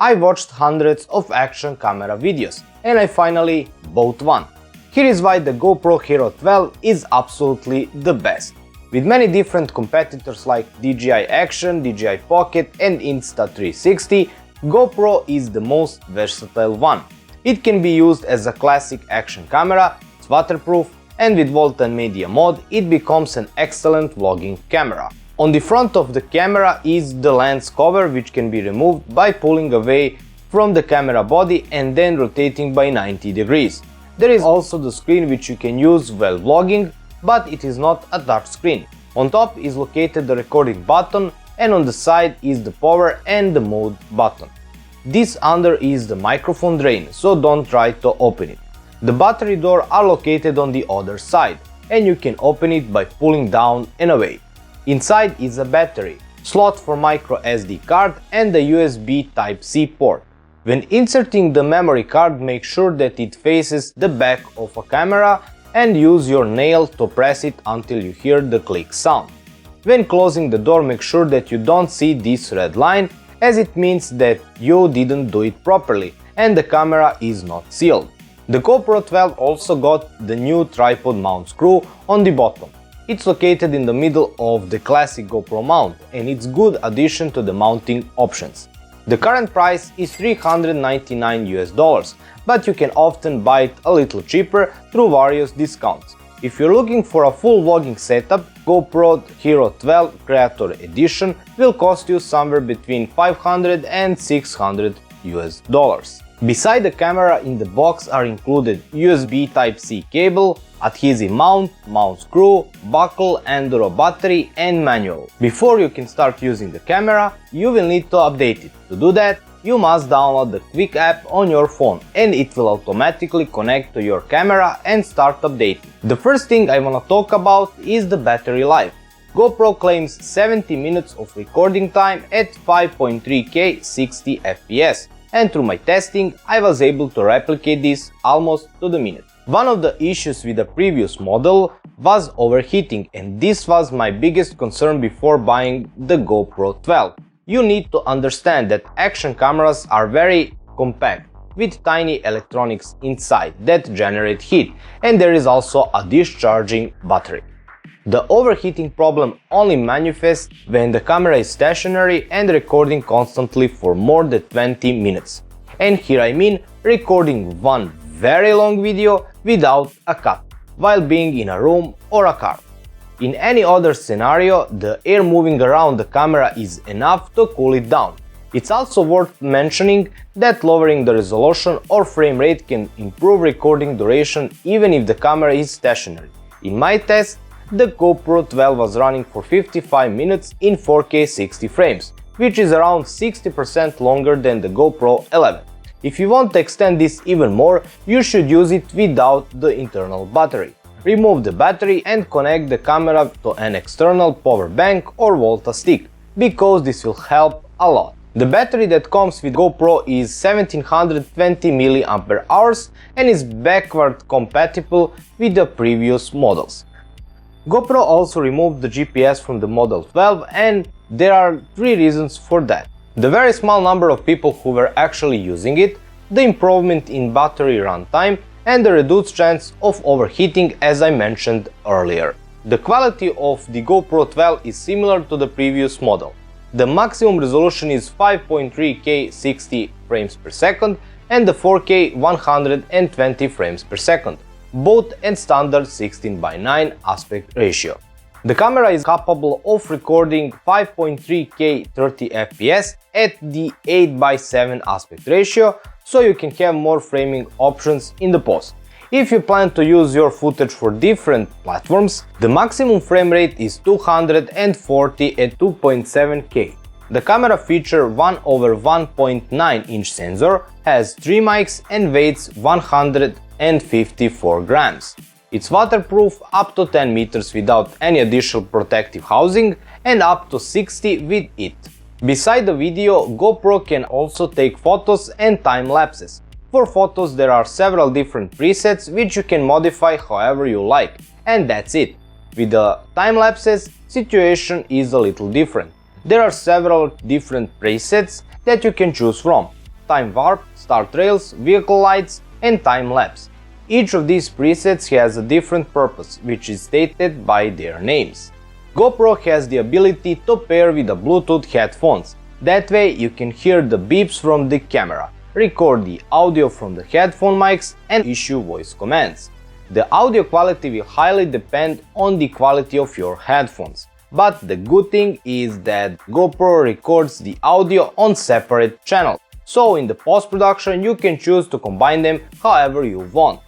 I watched hundreds of action camera videos and I finally bought one. Here is why the GoPro Hero 12 is absolutely the best. With many different competitors like DJI Action, DJI Pocket and Insta360, GoPro is the most versatile one. It can be used as a classic action camera, it's waterproof, and with Volt and Media mode it becomes an excellent vlogging camera. On the front of the camera is the lens cover, which can be removed by pulling away from the camera body and then rotating by 90 degrees. There is also the screen which you can use while vlogging, but it is not a touch screen. On top is located the recording button and on the side is the power and the mode button. This under is the microphone drain, so don't try to open it. The battery door are located on the other side and you can open it by pulling down and away. Inside is a battery, slot for micro SD card and the USB Type-C port. When inserting the memory card, make sure that it faces the back of a camera and use your nail to press it until you hear the click sound. When closing the door, make sure that you don't see this red line, as it means that you didn't do it properly and the camera is not sealed. The GoPro 12 also got the new tripod mount screw on the bottom. It's located in the middle of the classic GoPro mount and it's good addition to the mounting options. The current price is $399 but you can often buy it a little cheaper through various discounts. If you're looking for a full vlogging setup, GoPro Hero 12 Creator Edition will cost you somewhere between $500 and $600. Beside the camera, in the box are included USB Type-C cable, adhesive mount, mount screw, buckle, enduro battery and manual. Before you can start using the camera, you will need to update it. To do that, you must download the Quick app on your phone and it will automatically connect to your camera and start updating. The first thing I want to talk about is the battery life. GoPro claims 70 minutes of recording time at 5.3K 60 FPS. And through my testing, I was able to replicate this almost to the minute. One of the issues with the previous model was overheating, and this was my biggest concern before buying the GoPro 12. You need to understand that action cameras are very compact, with tiny electronics inside that generate heat, and there is also a discharging battery. The overheating problem only manifests when the camera is stationary and recording constantly for more than 20 minutes. And here I mean recording one very long video without a cut, while being in a room or a car. In any other scenario, the air moving around the camera is enough to cool it down. It's also worth mentioning that lowering the resolution or frame rate can improve recording duration even if the camera is stationary. In my test, the GoPro 12 was running for 55 minutes in 4K 60 frames, which is around 60% longer than the GoPro 11. If you want to extend this even more, you should use it without the internal battery. Remove the battery and connect the camera to an external power bank or Volta stick, because this will help a lot. The battery that comes with GoPro is 1720 mAh and is backward compatible with the previous models. GoPro also removed the GPS from the Model 12 and there are 3 reasons for that. The very small number of people who were actually using it, the improvement in battery runtime and the reduced chance of overheating as I mentioned earlier. The quality of the GoPro 12 is similar to the previous model. The maximum resolution is 5.3K 60 frames per second and the 4K 120 frames per second. Both at standard 16:9 aspect ratio. The camera is capable of recording 5.3K 30 FPS at the 8:7 aspect ratio, so you can have more framing options in the post. If you plan to use your footage for different platforms, the maximum frame rate is 240 at 2.7K. The camera features 1/1.9 inch sensor, has 3 mics and weighs 154 grams. It's waterproof up to 10 meters without any additional protective housing and up to 60 with it. Beside the video, GoPro can also take photos and time lapses. For photos there are several different presets which you can modify however you like, and that's it. With the time lapses, situation is a little different. There are several different presets that you can choose from. time warp, start rails, vehicle lights, and time lapse. Each of these presets has a different purpose, which is stated by their names. GoPro has the ability to pair with the Bluetooth headphones. That way you can hear the beeps from the camera, record the audio from the headphone mics, and issue voice commands. The audio quality will highly depend on the quality of your headphones. But the good thing is that GoPro records the audio on separate channels, so in the post-production you can choose to combine them however you want.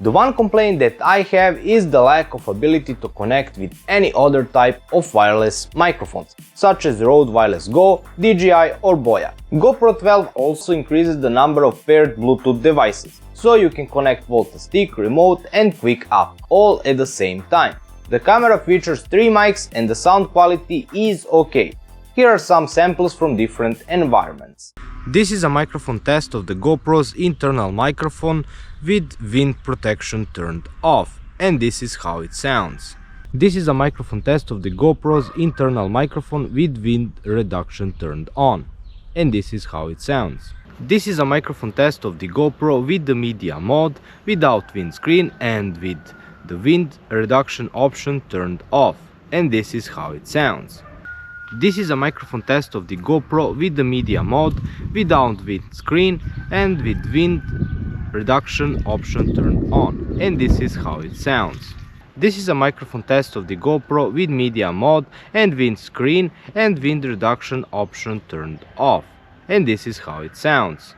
The one complaint that I have is the lack of ability to connect with any other type of wireless microphones, such as Rode Wireless Go, DJI or Boya. GoPro 12 also increases the number of paired Bluetooth devices, so you can connect both the stick, remote and quick up, all at the same time. The camera features 3 mics and the sound quality is okay. Here are some samples from different environments. This is a microphone test of the GoPro's internal microphone with wind protection turned off, and this is how it sounds. This is a microphone test of the GoPro's internal microphone with wind reduction turned on, and this is how it sounds. This is a microphone test of the GoPro with the media mode, without windscreen and with the wind reduction option turned off, and this is how it sounds. This is a microphone test of the GoPro with the media mode, without windscreen and with wind reduction option turned on, and this is how it sounds. This is a microphone test of the GoPro with media mode and windscreen and wind reduction option turned off, and this is how it sounds.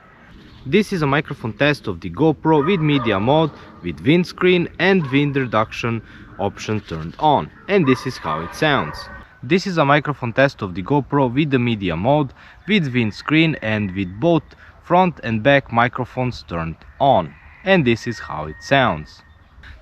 This is a microphone test of the GoPro with media mode with windscreen and wind reduction option turned on, and this is how it sounds. This is a microphone test of the GoPro with the media mode, with windscreen and with both front and back microphones turned on, and this is how it sounds.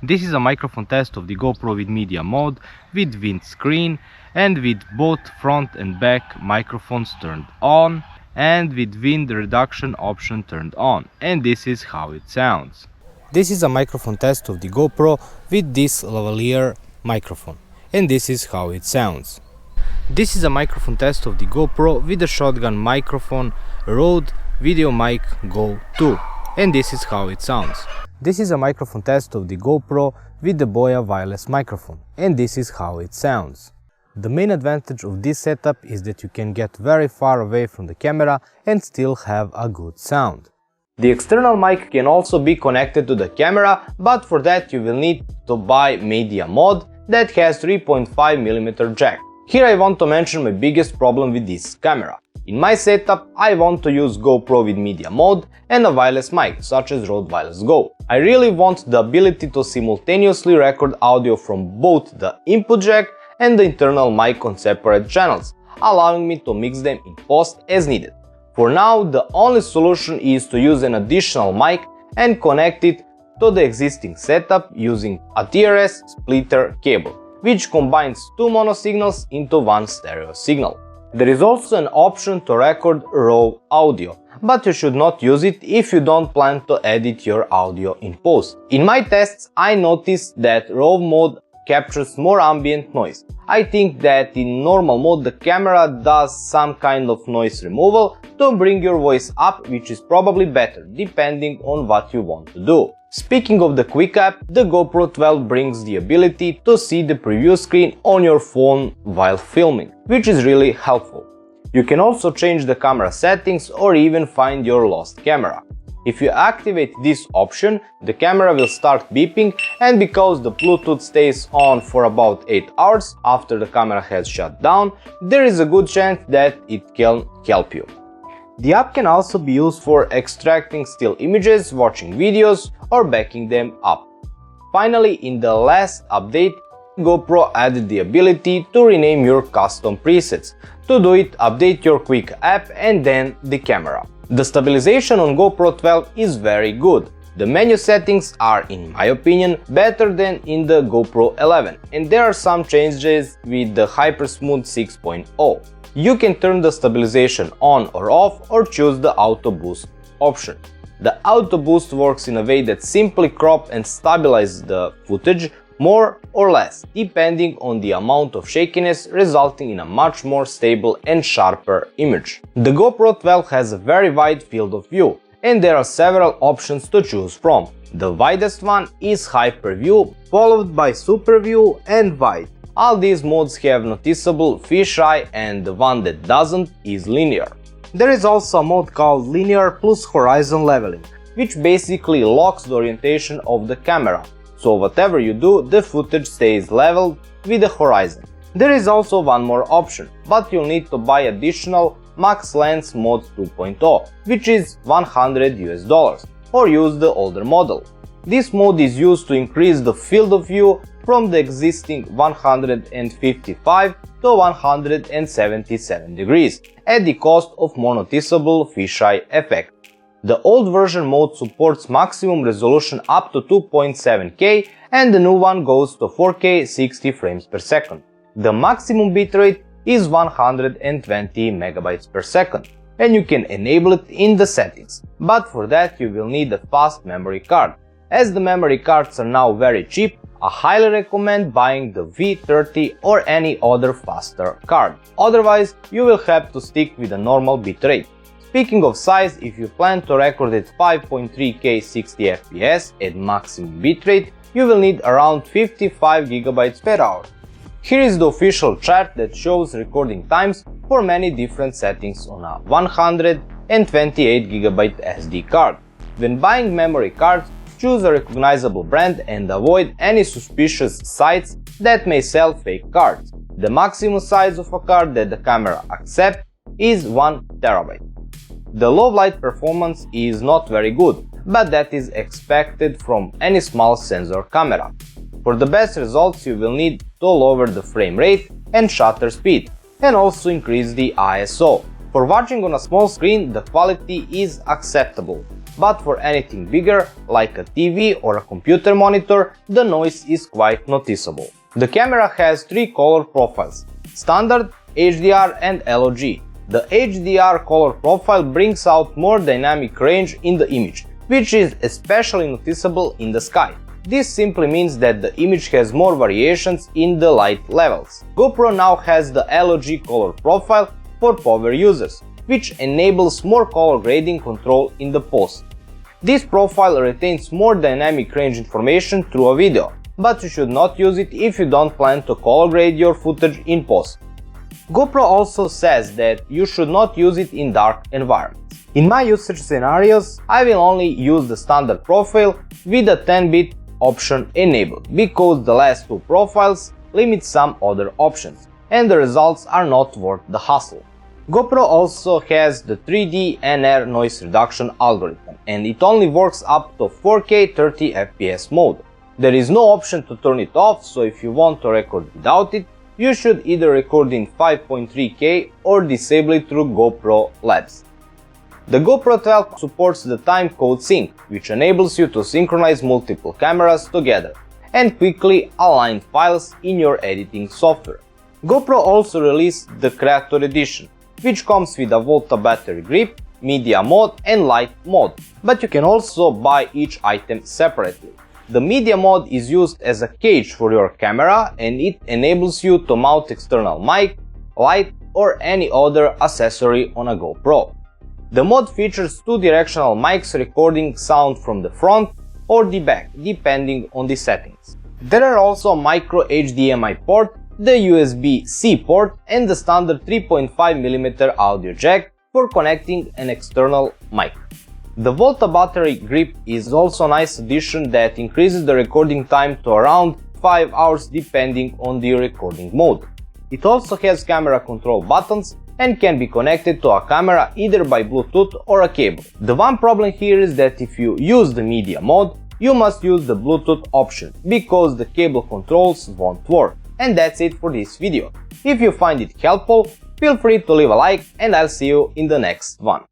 This is a microphone test of the GoPro with media mode, with windscreen and with both front and back microphones turned on, and with wind reduction option turned on, and this is how it sounds. This is a microphone test of the GoPro with this lavalier microphone, and this is how it sounds. This is a microphone test of the GoPro with a shotgun microphone Rode VideoMic Go 2, and this is how it sounds. This is a microphone test of the GoPro with the Boya wireless microphone, and this is how it sounds. The main advantage of this setup is that you can get very far away from the camera and still have a good sound. The external mic can also be connected to the camera, but for that you will need to buy media mod that has 3.5mm jack. Here I want to mention my biggest problem with this camera. In my setup I want to use GoPro with media mode and a wireless mic such as Rode Wireless Go. I really want the ability to simultaneously record audio from both the input jack and the internal mic on separate channels, allowing me to mix them in post as needed. For now the only solution is to use an additional mic and connect it to the existing setup using a TRS splitter cable, which combines 2 mono signals into 1 stereo signal. There is also an option to record raw audio, but you should not use it if you don't plan to edit your audio in post. In my tests I noticed that raw mode captures more ambient noise. I think that in normal mode the camera does some kind of noise removal to bring your voice up, which is probably better depending on what you want to do. Speaking of the Quick app, the GoPro 12 brings the ability to see the preview screen on your phone while filming, which is really helpful. You can also change the camera settings or even find your lost camera. If you activate this option, the camera will start beeping, and because the Bluetooth stays on for about 8 hours after the camera has shut down, there is a good chance that it can help you. The app can also be used for extracting still images, watching videos, or backing them up. Finally, in the last update, GoPro added the ability to rename your custom presets. To do it, update your Quick app and then the camera. The stabilization on GoPro 12 is very good. The menu settings are, in my opinion, better than in the GoPro 11, and there are some changes with the Hypersmooth 6.0. You can turn the stabilization on or off or choose the Auto Boost option. The Auto Boost works in a way that simply crop and stabilizes the footage, more or less, depending on the amount of shakiness, resulting in a much more stable and sharper image. The GoPro 12 has a very wide field of view, and there are several options to choose from. The widest one is Hyper View, followed by Super View and Wide. All these modes have noticeable fisheye, and the one that doesn't is Linear. There is also a mode called Linear plus Horizon Leveling, which basically locks the orientation of the camera, so whatever you do, the footage stays leveled with the horizon. There is also one more option, but you'll need to buy additional Max Lens Mode 2.0, which is $100 or use the older model. This mode is used to increase the field of view from the existing 155 to 177 degrees at the cost of more noticeable fisheye effect. The old version mode supports maximum resolution up to 2.7K and the new one goes to 4K 60 frames per second. The maximum bitrate is 120 megabytes per second, and you can enable it in the settings, but for that you will need a fast memory card. As the memory cards are now very cheap, I highly recommend buying the V30 or any other faster card. Otherwise, you will have to stick with a normal bitrate. Speaking of size, if you plan to record at 5.3K 60 FPS at maximum bitrate, you will need around 55 GB per hour. Here is the official chart that shows recording times for many different settings on a 128 GB SD card. When buying memory cards, choose a recognizable brand and avoid any suspicious sites that may sell fake cards. The maximum size of a card that the camera accepts is 1 TB. The low light performance is not very good, but that is expected from any small sensor camera. For the best results you will need to lower the frame rate and shutter speed, and also increase the ISO. For watching on a small screen the quality is acceptable, but for anything bigger like a TV or a computer monitor the noise is quite noticeable. The camera has 3 color profiles: Standard, HDR and LOG. The HDR color profile brings out more dynamic range in the image, which is especially noticeable in the sky. This simply means that the image has more variations in the light levels. GoPro now has the LOG color profile for power users, which enables more color grading control in the post. This profile retains more dynamic range information through a video, but you should not use it if you don't plan to color grade your footage in post. GoPro also says that you should not use it in dark environments. In my usage scenarios, I will only use the standard profile with a 10-bit option enabled, because the last 2 profiles limit some other options, and the results are not worth the hassle. GoPro also has the 3D NR noise reduction algorithm, and it only works up to 4K 30 FPS mode. There is no option to turn it off, so if you want to record without it, you should either record in 5.3K or disable it through GoPro Labs. The GoPro 12 supports the Timecode sync, which enables you to synchronize multiple cameras together and quickly align files in your editing software. GoPro also released the Creator Edition, which comes with a Volta battery grip, media mode and light mode, but you can also buy each item separately. The media mode is used as a cage for your camera, and it enables you to mount external mic, light or any other accessory on a GoPro. The mode features 2 directional mics recording sound from the front or the back, depending on the settings. There are also micro HDMI port, the USB-C port and the standard 3.5mm audio jack for connecting an external mic. The Volta battery grip is also a nice addition that increases the recording time to around 5 hours depending on the recording mode. It also has camera control buttons and can be connected to a camera either by Bluetooth or a cable. The one problem here is that if you use the media mode, you must use the Bluetooth option, because the cable controls won't work. And that's it for this video. If you find it helpful, feel free to leave a like and I'll see you in the next one.